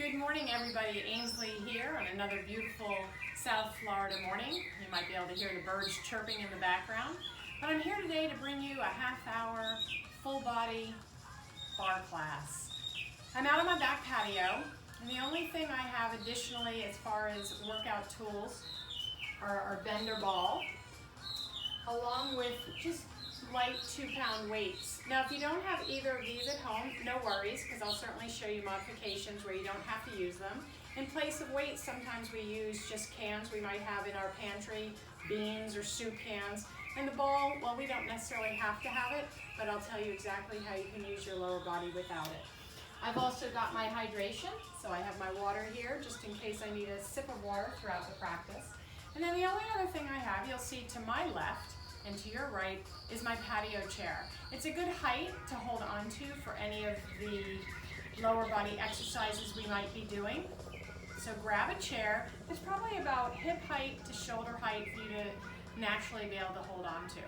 Good morning, everybody. Ainsley here on another beautiful South Florida morning. You might be able to hear the birds chirping in the background. But I'm here today to bring you a half-hour, full-body barre class. I'm out on my back patio, and the only thing I have additionally as far as workout tools are our bender ball, along with just light 2-pound weights. Now, if you don't have either of these at home, no worries, because I'll certainly show you modifications where you don't have to use them. In place of weights, sometimes we use just cans we might have in our pantry, beans or soup cans. And the ball, well, we don't necessarily have to have it, but I'll tell you exactly how you can use your lower body without it. I've also got my hydration, so I have my water here just in case I need a sip of water throughout the practice. And then the only other thing I have, you'll see to my left and to your right, is my patio chair. It's a good height to hold onto for any of the lower body exercises we might be doing. So grab a chair that's probably about hip height to shoulder height for you to naturally be able to hold onto.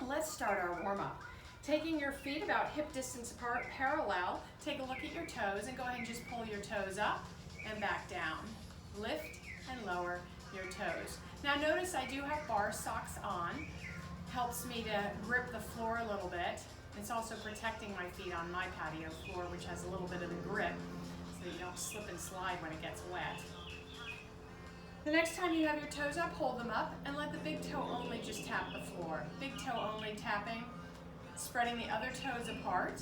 Let's start our warm-up. Taking your feet about hip distance apart, parallel, take a look at your toes and go ahead and just pull your toes up and back down. Lift and lower your toes. Now notice I do have bar socks on. Helps me to grip the floor a little bit. It's also protecting my feet on my patio floor, which has a little bit of the grip, so you don't slip and slide when it gets wet. The next time you have your toes up, hold them up and let the big toe only just tap the floor. Big toe only tapping, spreading the other toes apart.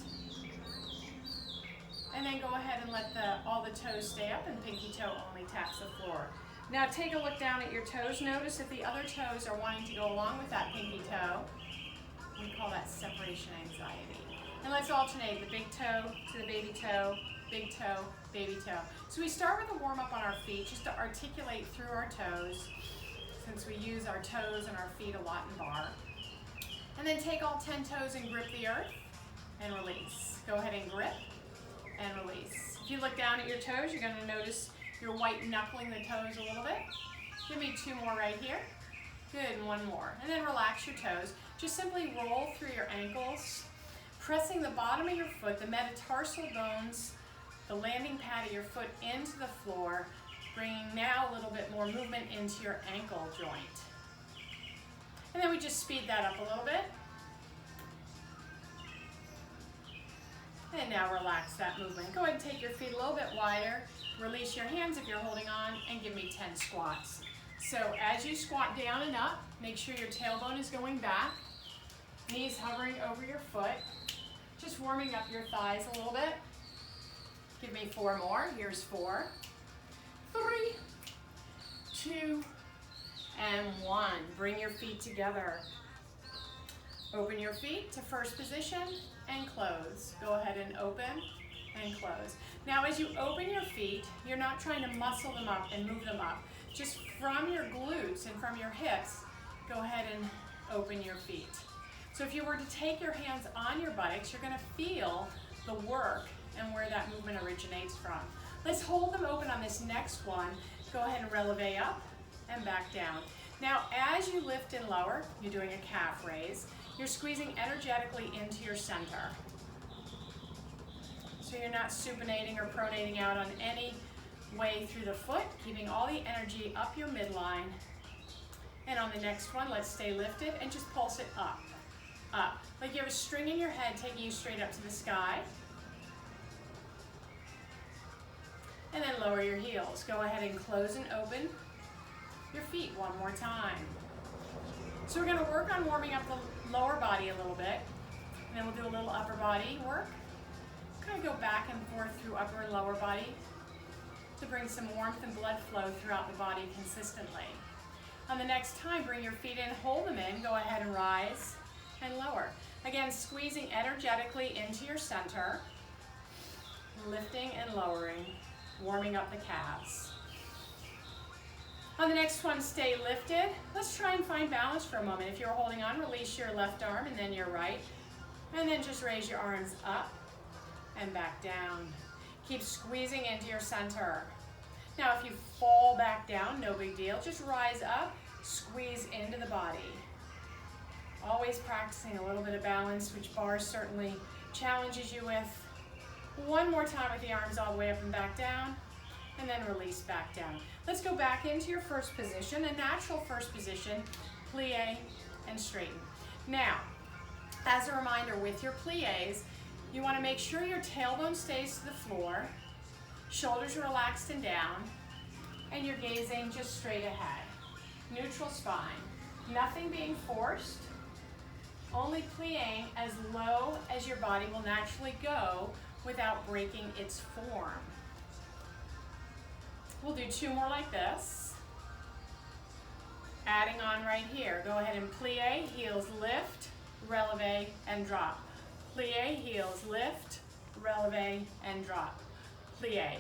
And then go ahead and let all the toes stay up and pinky toe only taps the floor. Now take a look down at your toes. Notice if the other toes are wanting to go along with that pinky toe. We call that separation anxiety. And let's alternate the big toe to the baby toe, big toe, baby toe. So we start with a warm-up on our feet just to articulate through our toes, since we use our toes and our feet a lot in barre. And then take all 10 toes and grip the earth and release. Go ahead and grip and release. If you look down at your toes, you're going to notice you're white knuckling the toes a little bit. Give me 2 more right here. Good, and 1 more. And then relax your toes. Just simply roll through your ankles, pressing the bottom of your foot, the metatarsal bones, the landing pad of your foot into the floor, bringing now a little bit more movement into your ankle joint. And then we just speed that up a little bit. And now relax that movement. Go ahead and take your feet a little bit wider. Release your hands if you're holding on and give me 10 squats. So as you squat down and up, make sure your tailbone is going back, knees hovering over your foot, just warming up your thighs a little bit. Give me 4 more. Here's 4, 3, 2, and 1. Bring your feet together. Open your feet to first position and close. Go ahead and open and close. Now as you open your feet, you're not trying to muscle them up and move them up. Just from your glutes and from your hips, go ahead and open your feet. So if you were to take your hands on your buttocks, you're going to feel the work and where that movement originates from. Let's hold them open on this next one. Go ahead and releve up and back down. Now as you lift and lower, you're doing a calf raise. You're squeezing energetically into your center. So you're not supinating or pronating out on any way through the foot, keeping all the energy up your midline. And on the next one, let's stay lifted and just pulse it up, up. Like you have a string in your head taking you straight up to the sky. And then lower your heels. Go ahead and close and open your feet 1 more time. So we're going to work on warming up the lower body a little bit, and then we'll do a little upper body work. Kind of go back and forth through upper and lower body to bring some warmth and blood flow throughout the body consistently. On the next time, bring your feet in, hold them in, go ahead and rise and lower. Again, squeezing energetically into your center, lifting and lowering, warming up the calves. On the next one, stay lifted. Let's try and find balance for a moment. If you're holding on, release your left arm and then your right. And then just raise your arms up and back down. Keep squeezing into your center. Now if you fall back down, no big deal. Just rise up, squeeze into the body. Always practicing a little bit of balance, which barre certainly challenges you with. One more time with the arms all the way up and back down. and then release back down. Let's go back into your first position, a natural first position, plie and straighten. Now, as a reminder, with your plies, you want to make sure your tailbone stays to the floor, shoulders are relaxed and down, and you're gazing just straight ahead. Neutral spine. Nothing being forced, only plieing as low as your body will naturally go without breaking its form. We'll do 2 more like this. Adding on right here. Go ahead and plie, heels lift, releve, and drop. Plie, heels lift, releve, and drop. Plie,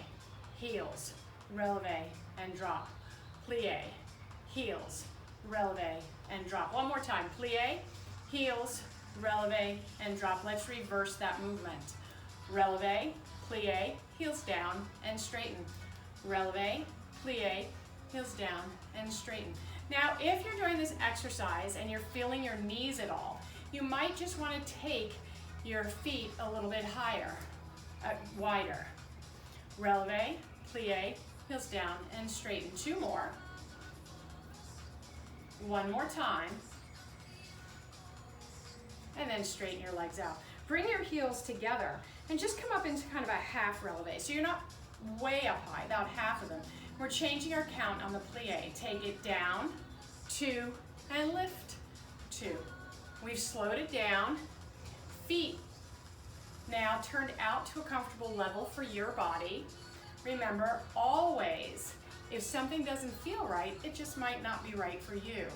heels, releve, and drop. Plie, heels, releve, and drop. One more time. Plie, heels, releve, and drop. Let's reverse that movement. Releve, plie, heels down, and straighten. Releve, plie, heels down, and straighten. Now, if you're doing this exercise and you're feeling your knees at all, you might just want to take your feet a little bit higher, wider. Releve, plie, heels down, and straighten. 2 more. 1 more time. And then straighten your legs out. Bring your heels together and just come up into kind of a half releve. So you're not way up high, about half of them. We're changing our count on the plie. Take it down, 2, and lift, 2. We've slowed it down. Feet now turned out to a comfortable level for your body. Remember, always, if something doesn't feel right, it just might not be right for you.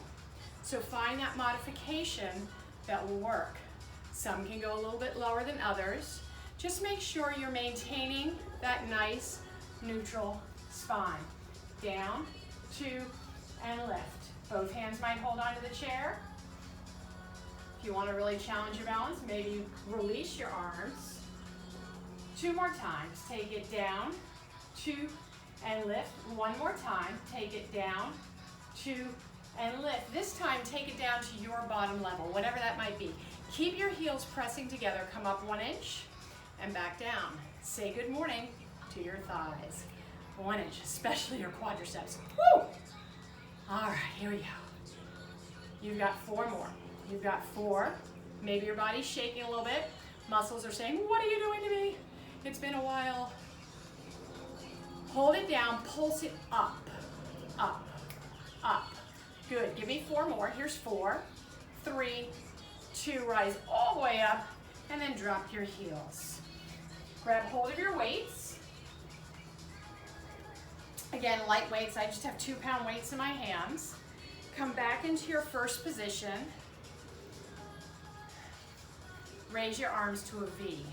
So find that modification that will work. Some can go a little bit lower than others. Just make sure you're maintaining that nice neutral spine. Down, 2, and lift. Both hands might hold onto the chair. If you want to really challenge your balance, maybe you release your arms. 2 more times. Take it down, 2, and lift. 1 more time. Take it down, 2, and lift. This time, take it down to your bottom level, whatever that might be. Keep your heels pressing together. Come up 1 inch and back down. Say good morning to your thighs. 1 inch, especially your quadriceps. Woo! All right, here we go. You've got 4 more. You've got 4. Maybe your body's shaking a little bit. Muscles are saying, what are you doing to me? It's been a while. Hold it down, pulse it up, up, up. Good, give me 4 more. Here's 4, 3, 2, rise all the way up, and then drop your heels. Grab hold of your weights. Again, light weights, I just have 2-pound weights in my hands. Come back into your first position. Raise your arms to a V.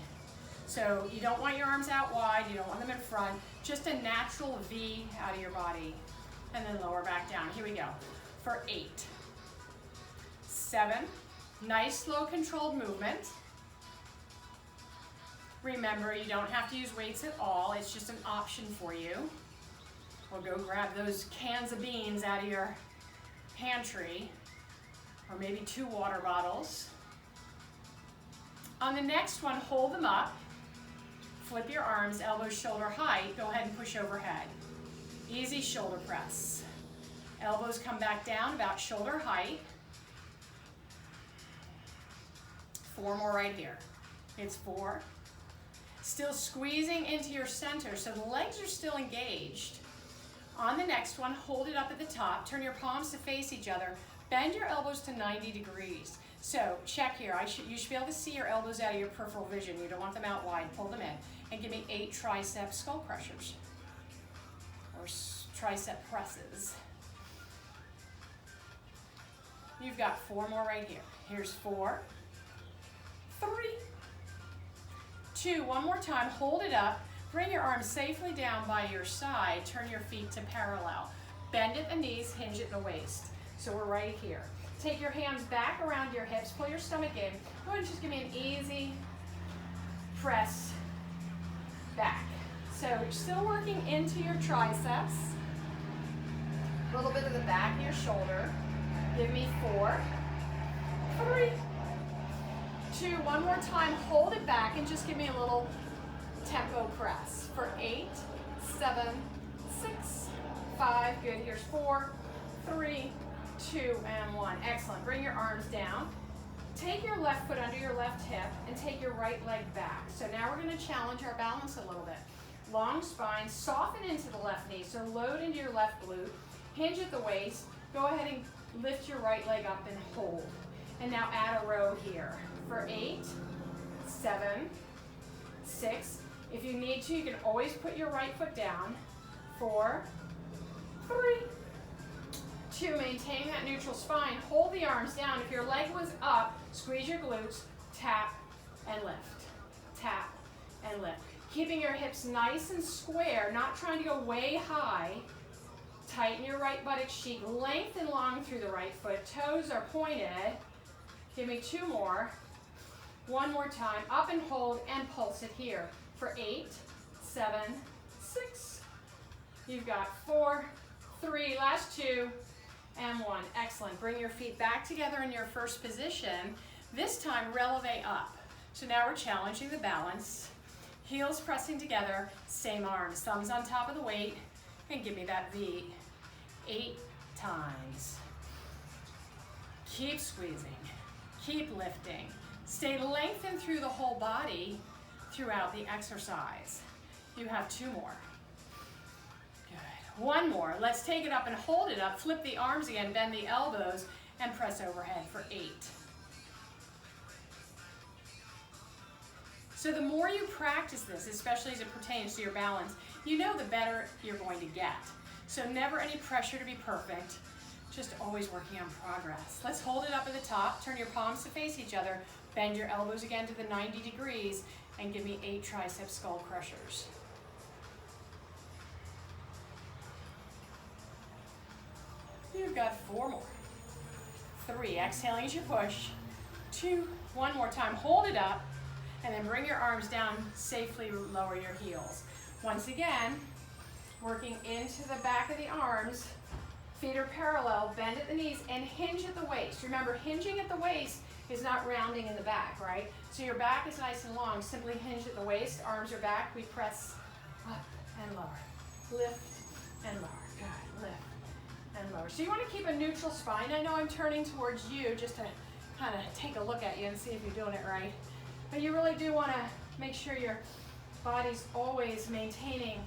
So you don't want your arms out wide, you don't want them in front, just a natural V out of your body. And then lower back down. Here we go. For 8, 7, nice slow controlled movement. Remember, you don't have to use weights at all, it's just an option for you. Or go grab those cans of beans out of your pantry, or maybe 2 water bottles. On the next one, hold them up. Flip your arms, elbows shoulder height. Go ahead and push overhead. Easy shoulder press. Elbows come back down about shoulder height. 4 more right here. It's 4. Still squeezing into your center so the legs are still engaged. On the next one, hold it up at the top. Turn your palms to face each other. Bend your elbows to 90 degrees. So check here. You should be able to see your elbows out of your peripheral vision. You don't want them out wide. Pull them in. And give me 8 tricep skull crushers. Or tricep presses. You've got 4 more right here. Here's 4, 3, 2. One more time. Hold it up. Bring your arms safely down by your side. Turn your feet to parallel. Bend at the knees, hinge at the waist. So we're right here. Take your hands back around your hips. Pull your stomach in. Go ahead and just give me an easy press back. So you're still working into your triceps. A little bit of the back of your shoulder. Give me 4, 3, 2. One more time. Hold it back and just give me a little tempo press for 8, 7, 6, 5, good. Here's 4, 3, 2, and 1. Excellent. Bring your arms down. Take your left foot under your left hip and take your right leg back. So now we're going to challenge our balance a little bit. Long spine, soften into the left knee, so load into your left glute, hinge at the waist, go ahead and lift your right leg up and hold. And now add a row here for 8, 7, 6. If you need to, you can always put your right foot down. 4, 3, 2. Maintain that neutral spine. Hold the arms down. If your leg was up, squeeze your glutes, tap and lift. Tap and lift. Keeping your hips nice and square, not trying to go way high. Tighten your right buttock cheek, lengthen long through the right foot. Toes are pointed. Give me 2 more. 1 more time. Up and hold and pulse it here for 8, 7, 6. You've got 4, 3, last 2, and 1. Excellent. Bring your feet back together in your first position. This time, releve up. So now we're challenging the balance. Heels pressing together, same arms. Thumbs on top of the weight, and give me that V. 8 times. Keep squeezing. Keep lifting. Stay lengthened through the whole body throughout the exercise. You have 2 more. Good. 1 more. Let's take it up and hold it up. Flip the arms again, bend the elbows, and press overhead for 8. So the more you practice this, especially as it pertains to your balance, you know the better you're going to get. So never any pressure to be perfect, just always working on progress. Let's hold it up at the top, turn your palms to face each other, bend your elbows again to the 90 degrees, and give me 8 tricep skull crushers. You've got 4 more. 3, exhaling as you push. 2, 1 more time, hold it up, and then bring your arms down, safely lower your heels. Once again, working into the back of the arms, feet are parallel, bend at the knees, and hinge at the waist. Remember, hinging at the waist is not rounding in the back, right? So your back is nice and long, simply hinge at the waist, arms are back, we press up and lower, lift and lower, good, lift and lower. So you want to keep a neutral spine. I know I'm turning towards you just to kind of take a look at you and see if you're doing it right. But you really do want to make sure your body's always maintaining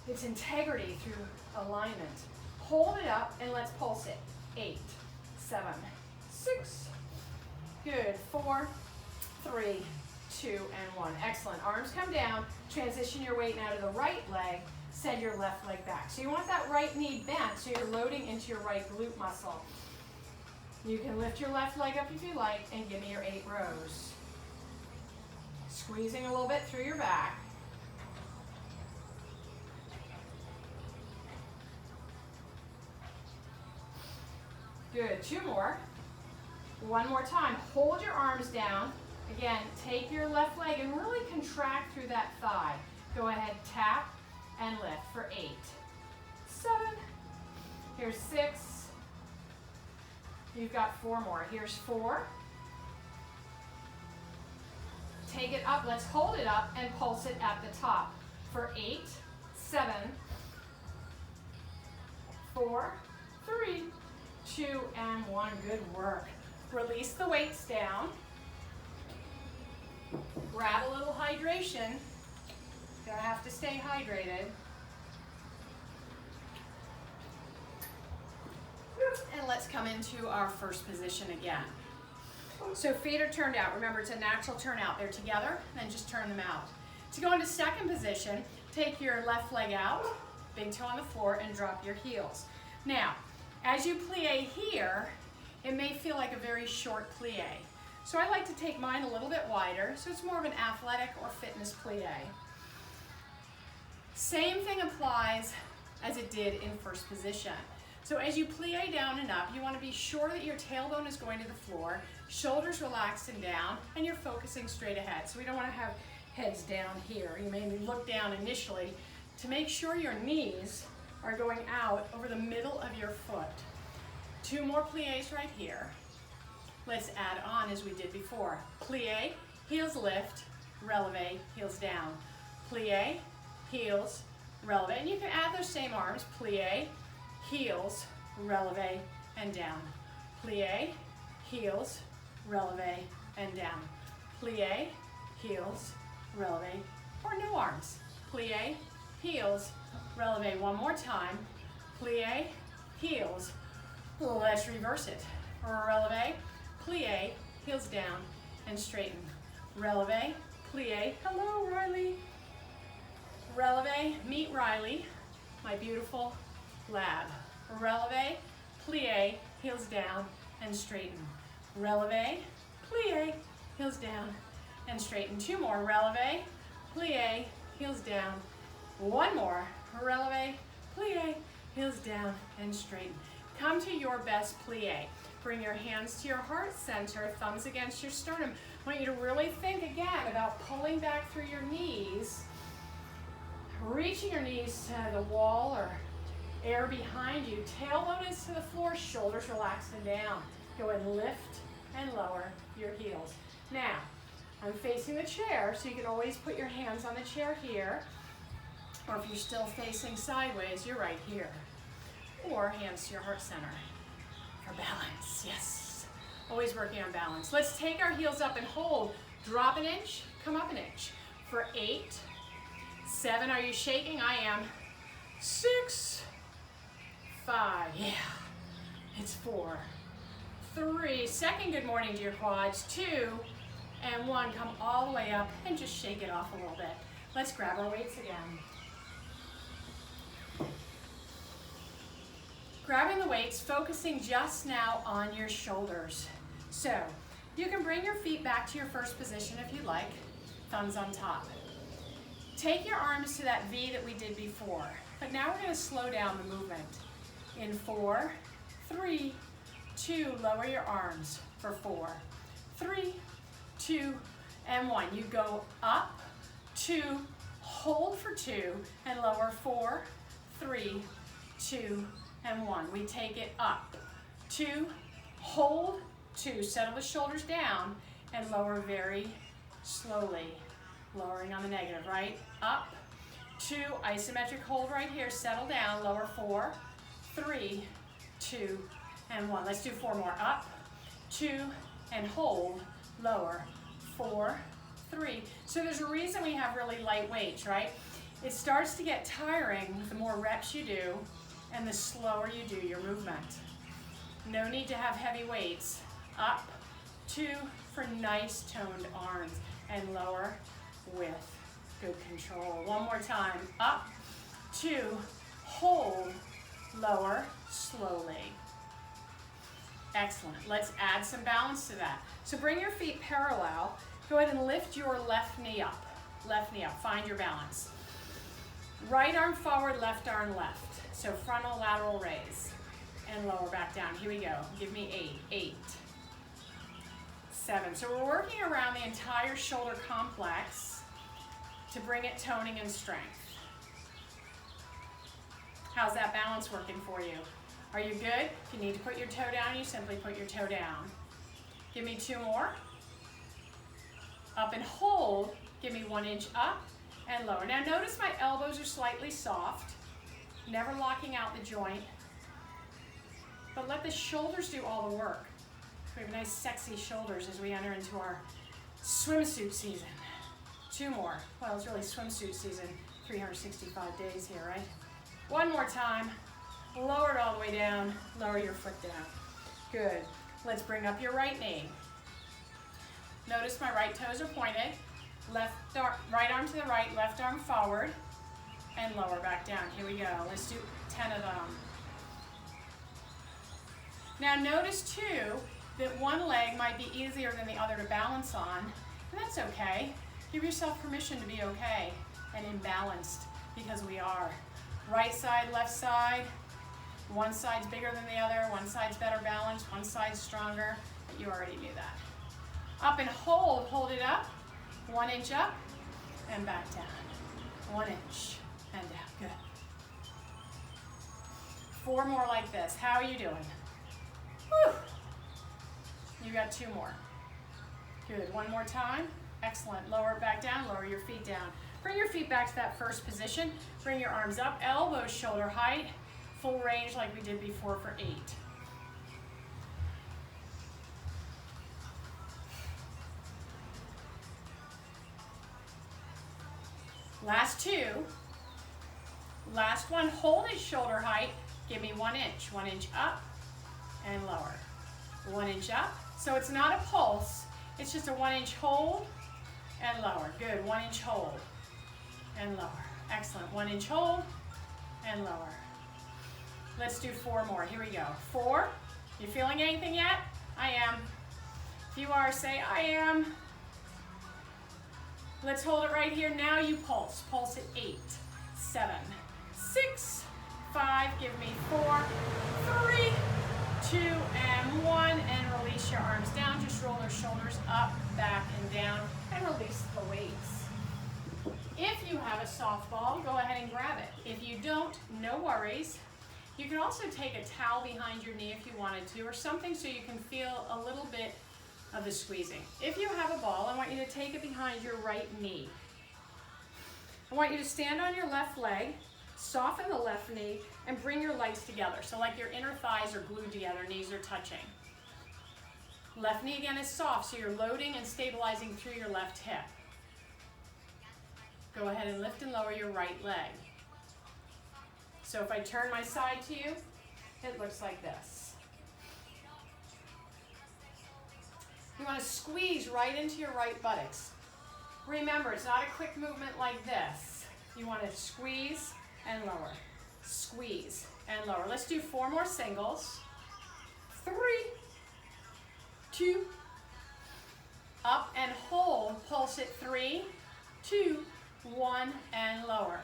its integrity through alignment. Hold it up and let's pulse it. 8, 7, 6. Good. 4, 3, 2, and 1. Excellent. Arms come down. Transition your weight now to the right leg. Send your left leg back. So you want that right knee bent so you're loading into your right glute muscle. You can lift your left leg up if you like and give me your 8 rows. Squeezing a little bit through your back. Good. 2 more. 1 more time. Hold your arms down. Again, take your left leg and really contract through that thigh. Go ahead, tap and lift for 8, 7. Here's 6. You've got 4 more. Here's 4. Take it up. Let's hold it up and pulse it at the top for 8, 7, 4, 3, 2, and 1. Good work. Release the weights down. Grab a little hydration. You have to stay hydrated. And let's come into our first position again. So feet are turned out. Remember, it's a natural turn out. They're together, then just turn them out. To go into second position, take your left leg out, big toe on the floor, and drop your heels. Now, as you plie here, it may feel like a very short plie. So I like to take mine a little bit wider, so it's more of an athletic or fitness plie. Same thing applies as it did in first position. So as you plie down and up, you want to be sure that your tailbone is going to the floor, shoulders relaxed and down, and you're focusing straight ahead. So we don't want to have heads down here. You may look down initially to make sure your knees are going out over the middle of your foot. 2 more plies right here. Let's add on as we did before. Plie, heels lift, releve, heels down. Plie, heels, releve. And you can add those same arms, plie, heels, releve, and down. Plie, heels, releve, and down. Plie, heels, releve, or new arms. Plie, heels, releve. One more time. Plie, heels. Let's reverse it. Releve, plie, heels down, and straighten. Releve, plie. Hello, Riley. Releve, meet Riley, my beautiful lab. Releve, plie, heels down, and straighten. Releve, plie, heels down, and straighten. Two more. Releve, plie, heels down. One more. Releve, plie, heels down, and straighten. Come to your best plie. Bring your hands to your heart center, thumbs against your sternum. I want you to really think again about pulling back through your knees, reaching your knees to the wall or air behind you. Tailbone is to the floor, shoulders relaxed and down. Go ahead and lift and lower your heels. Now, I'm facing the chair, so you can always put your hands on the chair here, or if you're still facing sideways, you're right here. Or hands to your heart center for balance. Yes, always working on balance. Let's take our heels up and hold. Drop an inch, come up an inch. For 8, 7, are you shaking? I am. 6, 5, yeah, it's 4, 3, second good morning to your quads, 2, and 1, come all the way up and just shake it off a little bit. Let's grab our weights again. Grabbing the weights, focusing just now on your shoulders. So, you can bring your feet back to your first position if you like, thumbs on top. Take your arms to that V that we did before, but now we're going to slow down the movement. In 4, 3, 2, lower your arms for 4, 3, 2, and 1. You go up, 2, hold for 2, and lower 4, 3, 2, and 1. We take it up, 2, hold, 2, settle the shoulders down, and lower very slowly, lowering on the negative, right? Up, 2, isometric hold right here, settle down, lower 4, 3, 2, and 1. Let's do 4 more. Up, 2, and hold, lower, 4, 3. So there's a reason we have really light weights, right? It starts to get tiring the more reps you do and the slower you do your movement. No need to have heavy weights. Up, 2 for nice toned arms, and lower with good control. One more time. Up, 2, hold, lower, slowly. Excellent. Let's add some balance to that. So bring your feet parallel. Go ahead and lift your left knee up. Left knee up. Find your balance. Right arm forward, left arm left. So frontal lateral raise. And lower back down. Here we go. Give me 8. 8. 7. So we're working around the entire shoulder complex to bring it toning and strength. How's that balance working for you? Are you good? If you need to put your toe down, you simply put your toe down. Give me 2 more. Up and hold. Give me 1 inch up and lower. Now notice my elbows are slightly soft, never locking out the joint, but let the shoulders do all the work. We have nice sexy shoulders as we enter into our swimsuit season. 2 more. Well, it's really swimsuit season, 365 days here, right? 1 more time. Lower it all the way down. Lower your foot down. Good. Let's bring up your right knee. Notice my right toes are pointed. Right arm to the right, left arm forward, and lower back down. Here we go. Let's do 10 of them. Now notice too that one leg might be easier than the other to balance on, and that's okay. Give yourself permission to be okay and imbalanced, because we are. Right side, left side. One side's bigger than the other, one side's better balanced, one side's stronger, but you already knew that. Up and hold it up, 1 inch up, and back down. 1 inch, and down, good. 4 more like this. How are you doing? Whew. You got 2 more. Good, 1 more time. Excellent, lower it back down, lower your feet down. Bring your feet back to that first position. Bring your arms up, elbows shoulder height. Full range like we did before for 8. Last 2. Last one, hold it shoulder height. Give me 1 inch. 1 inch up and lower. 1 inch up. So it's not a pulse. It's just a 1 inch hold and lower. Good. 1 inch hold and lower. Excellent. 1 inch hold and lower. Let's do 4 more. Here we go. 4. You feeling anything yet? I am. If you are, say I am. Let's hold it right here. Now you pulse. Pulse at 8, 7, 6, 5. Give me 4, 3, 2, and 1. And release your arms down. Just roll your shoulders up, back, and down. And release the weights. If you have a softball, go ahead and grab it. If you don't, no worries. You can also take a towel behind your knee if you wanted to, or something so you can feel a little bit of the squeezing. If you have a ball, I want you to take it behind your right knee. I want you to stand on your left leg, soften the left knee, and bring your legs together. So like your inner thighs are glued together, knees are touching. Left knee again is soft, so you're loading and stabilizing through your left hip. Go ahead and lift and lower your right leg. So if I turn my side to you, it looks like this. You want to squeeze right into your right buttocks. Remember, it's not a quick movement like this. You want to squeeze and lower. Squeeze and lower. Let's do 4 more singles. 3, 2, up and hold. Pulse at 3, 2, 1, and lower.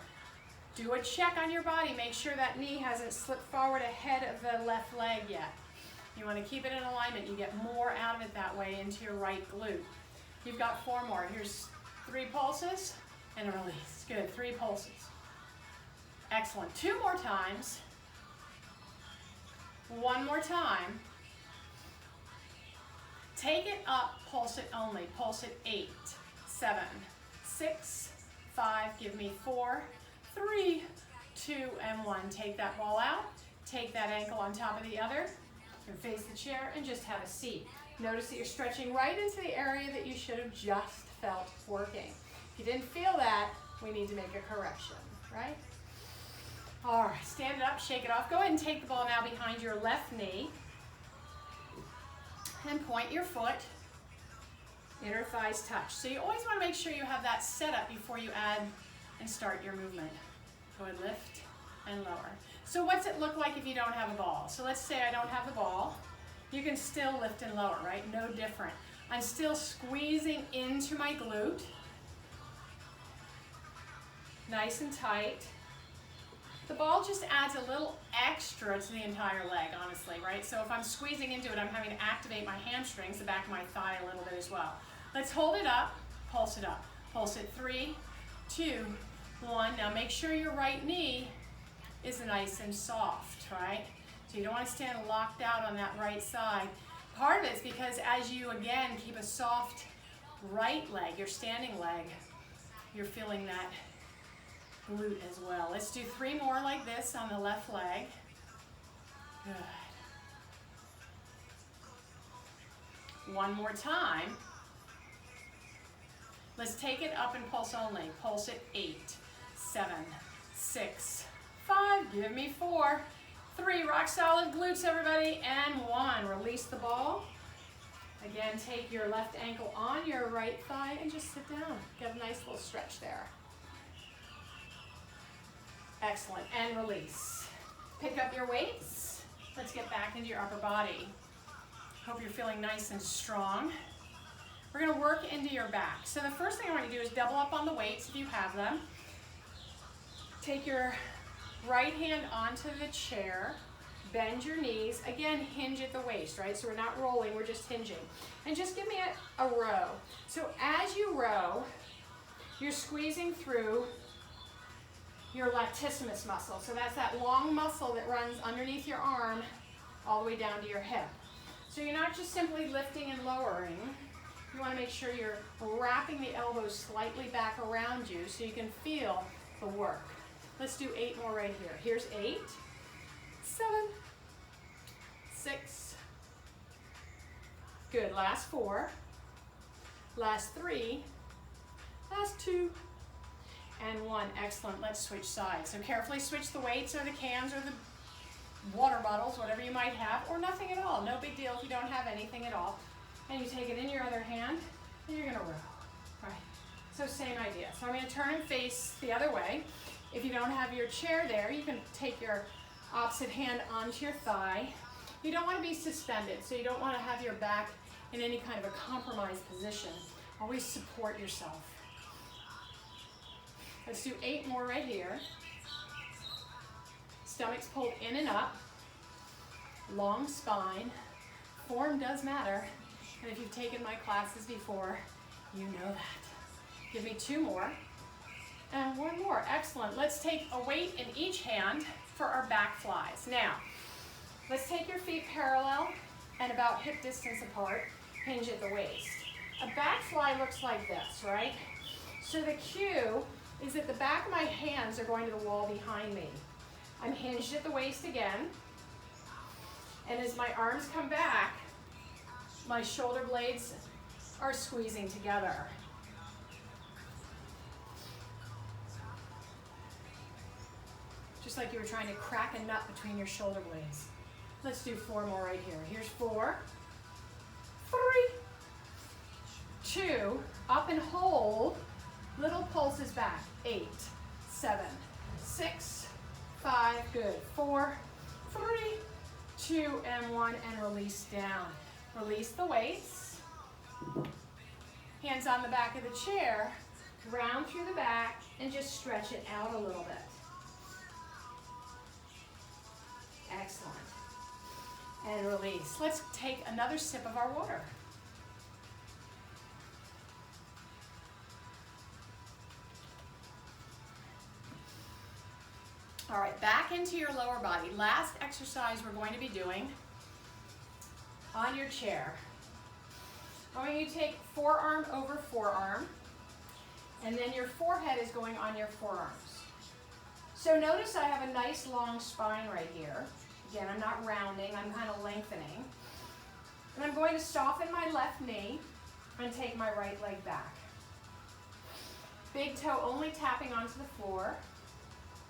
Do a check on your body. Make sure that knee hasn't slipped forward ahead of the left leg yet. You want to keep it in alignment. You get more out of it that way into your right glute. You've got 4 more. Here's 3 pulses and a release. Good. 3 pulses. Excellent. 2 more times. 1 more time. Take it up. Pulse it only. Pulse it 8, 7, 6, 5. Give me 4, 3, 2, and 1. Take that ball out. Take that ankle on top of the other. And face the chair and just have a seat. Notice that you're stretching right into the area that you should have just felt working. If you didn't feel that, we need to make a correction, right? All right, stand it up, shake it off. Go ahead and take the ball now behind your left knee and point your foot. Inner thighs touch. So you always want to make sure you have that set up before you add and start your movement. Go ahead, lift and lower. So what's it look like if you don't have a ball? So let's say I don't have the ball. You can still lift and lower, right? No different. I'm still squeezing into my glute. Nice and tight. The ball just adds a little extra to the entire leg, honestly, right? So if I'm squeezing into it, I'm having to activate my hamstrings, the back of my thigh a little bit as well. Let's hold it up, pulse it up. Pulse it 3, 2, 1. Now make sure your right knee is nice and soft, right? So you don't want to stand locked out on that right side. Part of it's because as you, again, keep a soft right leg, your standing leg, you're feeling that glute as well. Let's do 3 more like this on the left leg. Good. 1 more time. Let's take it up and pulse only. Pulse at 8, 7, 6, 5, give me 4, 3, rock solid glutes everybody, and 1. Release the ball. Again, take your left ankle on your right thigh and just sit down. Get a nice little stretch there. Excellent, and release. Pick up your weights. Let's get back into your upper body. Hope you're feeling nice and strong. We're gonna work into your back. So the first thing I want you to do is double up on the weights if you have them. Take your right hand onto the chair, bend your knees. Again, hinge at the waist, right? So we're not rolling, we're just hinging. And just give me a row. So as you row, you're squeezing through your latissimus muscle. So that's that long muscle that runs underneath your arm all the way down to your hip. So you're not just simply lifting and lowering, You want to make sure you're wrapping the elbows slightly back around you so you can feel the work. Let's do 8 more right here. Here's 8, 7, 6. Good, last 4, last 3, last 2, and 1. Excellent. Let's switch sides. So carefully switch the weights or the cans or the water bottles, whatever you might have, or nothing at all. No big deal if you don't have anything at all. And you take it in your other hand, and you're going to row. Right. So same idea. So I'm going to turn and face the other way. If you don't have your chair there, you can take your opposite hand onto your thigh. You don't want to be suspended, so you don't want to have your back in any kind of a compromised position. Always support yourself. Let's do 8 more right here. Stomach's pulled in and up. Long spine. Form does matter. And if you've taken my classes before, you know that. Give me 2 more. And 1 more. Excellent. Let's take a weight in each hand for our back flies. Now, let's take your feet parallel and about hip distance apart. Hinge at the waist. A back fly looks like this, right? So the cue is that the back of my hands are going to the wall behind me. I'm hinged at the waist again. And as my arms come back, my shoulder blades are squeezing together. Just like you were trying to crack a nut between your shoulder blades. Let's do 4 more right here. Here's 4, 3, 2, up and hold. Little pulses back. 8, 7, 6, 5, good. 4, 3, 2, and 1, and release down. Release the weights. Hands on the back of the chair. Round through the back and just stretch it out a little bit. Excellent. And release. Let's take another sip of our water. All right, back into your lower body. Last exercise we're going to be doing on your chair. I want you to take forearm over forearm, and then your forehead is going on your forearms. So notice I have a nice long spine right here. Again, I'm not rounding, I'm kind of lengthening. And I'm going to soften my left knee and take my right leg back. Big toe only tapping onto the floor.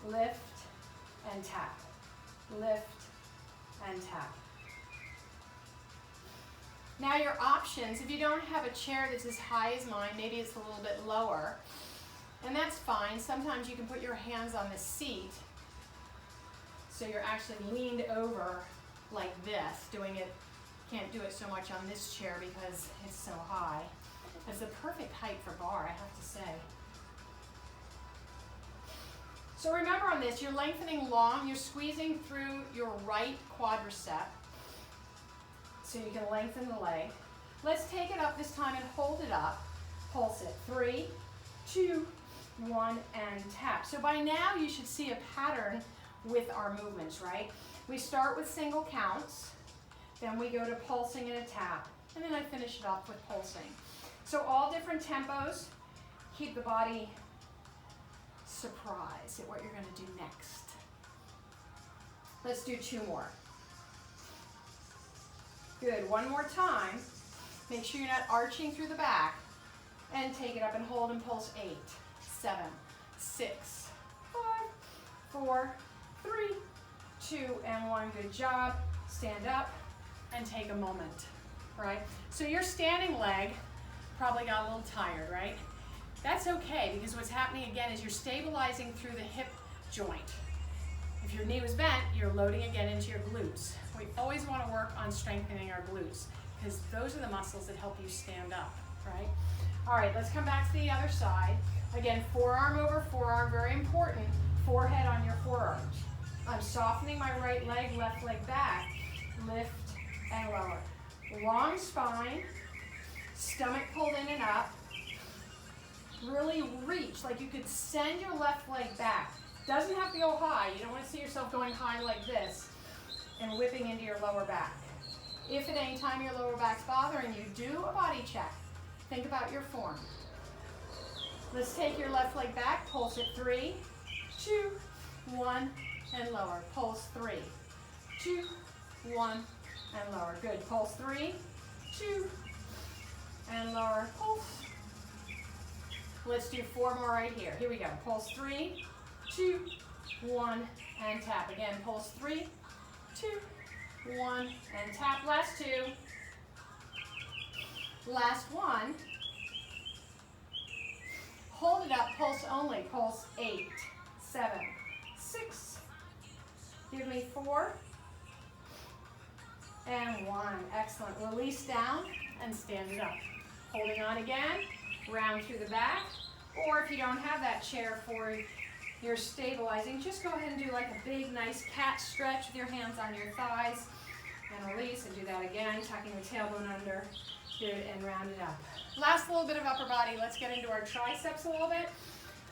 Lift and tap. Lift and tap. Now your options, if you don't have a chair that's as high as mine, maybe it's a little bit lower, and that's fine. Sometimes you can put your hands on the seat so you're actually leaned over like this, doing it. Can't do it so much on this chair because it's so high. It's the perfect height for bar, I have to say. So remember on this, you're lengthening long, you're squeezing through your right quadricep so you can lengthen the leg. Let's take it up this time and hold it up. Pulse it. 3, 2, 1, and tap. So by now you should see a pattern with our movements, right? We start with single counts, then we go to pulsing and a tap, and then I finish it off with pulsing. So all different tempos. Keep the body surprised at what you're going to do next. Let's do 2 more. Good. 1 more time. Make sure you're not arching through the back. And take it up and hold and pulse. 8, 7, 6, 5, 4, 3, 2, and 1. Good job. Stand up and take a moment. Right? So your standing leg probably got a little tired, right? That's okay, because what's happening again is you're stabilizing through the hip joint. If your knee was bent, you're loading again into your glutes. We always want to work on strengthening our glutes because those are the muscles that help you stand up, right? All right, let's come back to the other side. Again, forearm over forearm, very important. Forehead on your forearms. I'm softening my right leg, left leg back. Lift and lower. Long spine, stomach pulled in and up. Really reach, like you could send your left leg back. Doesn't have to go high. You don't want to see yourself going high like this and whipping into your lower back. If at any time your lower back's bothering you, do a body check. Think about your form. Let's take your left leg back, pulse it 3, 2, 1, and lower. Pulse 3, 2, 1, and lower. Good. Pulse 3, 2, and lower. Pulse. Let's do 4 more right here. Here we go. Pulse 3, 2, 1, and tap. Again, pulse 3, 2, 1, and tap. Last 2. Last 1. Hold it up, pulse only. Pulse 8, 7, 6. Give me 4. And 1. Excellent. Release down and stand it up. Holding on again. Round through the back. Or if you don't have that chair for your stabilizing, just go ahead and do like a big, nice cat stretch with your hands on your thighs. And release, and do that again. Tucking the tailbone under. Good, and round it up. Last little bit of upper body. Let's get into our triceps a little bit.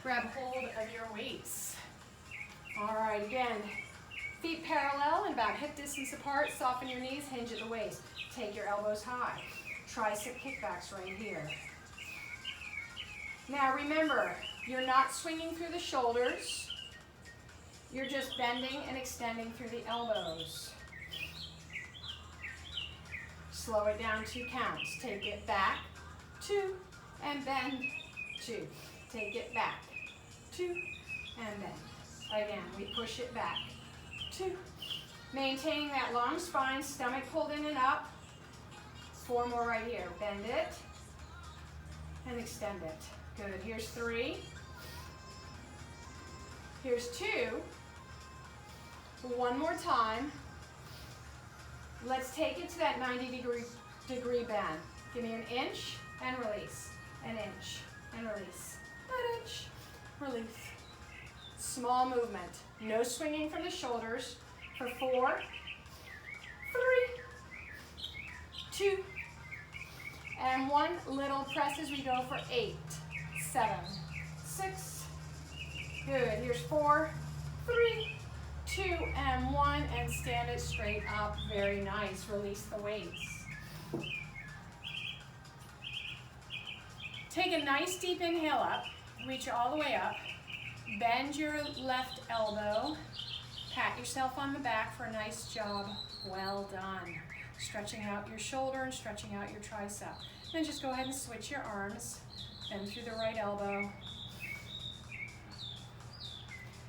Grab hold of your weights. All right, again, feet parallel and about hip distance apart. Soften your knees, hinge at the waist. Take your elbows high. Tricep kickbacks right here. Now remember, you're not swinging through the shoulders. You're just bending and extending through the elbows. Slow it down 2 counts. Take it back, 2, and bend, 2. Take it back, 2, and bend. Again, we push it back, 2. Maintaining that long spine, stomach pulled in and up. 4 more right here. Bend it and extend it. Good. Here's 3. Here's 2. 1 more time. Let's take it to that 90-degree bend. Give me an inch and release. An inch and release. An inch, release. Small movement. No swinging from the shoulders for 4, 3, 2, and 1. Little press as we go for 8, 7, 6. Good. Here's 4, 3, 2, and 1, and stand it straight up. Very nice. Release the weights. Take a nice deep inhale up. Reach all the way up. Bend your left elbow. Pat yourself on the back for a nice job. Well done. Stretching out your shoulder and stretching out your tricep. Then just go ahead and switch your arms. Bend through the right elbow.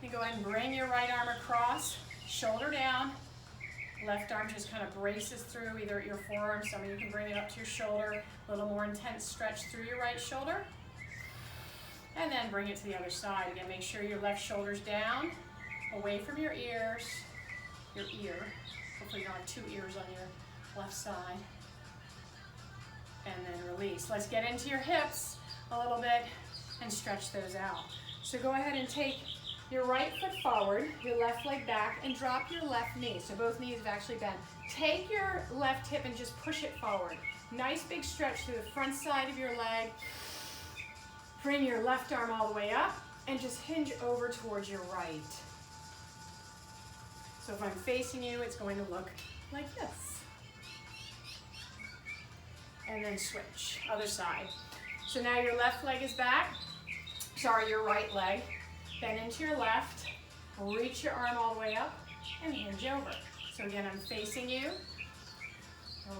You go ahead and bring your right arm across, shoulder down. Left arm just kind of braces through either at your forearm. Some of you can bring it up to your shoulder. A little more intense stretch through your right shoulder. And then bring it to the other side. Again, make sure your left shoulder's down, away from your ears. Your ear. Hopefully you don't have 2 ears on your left side. And then release. Let's get into your hips a little bit and stretch those out. So go ahead and take your right foot forward, your left leg back, and drop your left knee. So both knees have actually bent. Take your left hip and just push it forward. Nice big stretch through the front side of your leg. Bring your left arm all the way up and just hinge over towards your right. So if I'm facing you, it's going to look like this. And then switch, other side. So now your left leg is back. Sorry, your right leg. Bend into your left, reach your arm all the way up, and hinge over. So again, I'm facing you.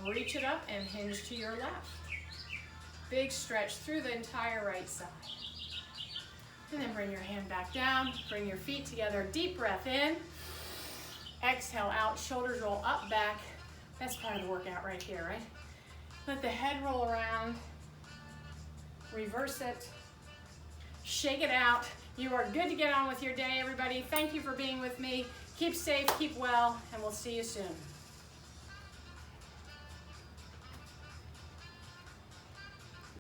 Reach it up and hinge to your left. Big stretch through the entire right side. And then bring your hand back down, bring your feet together, deep breath in. Exhale out, shoulders roll up, back. That's part of the workout right here, right? Let the head roll around, reverse it, shake it out. You are good to get on with your day, everybody. Thank you for being with me. Keep safe, keep well, and we'll see you soon.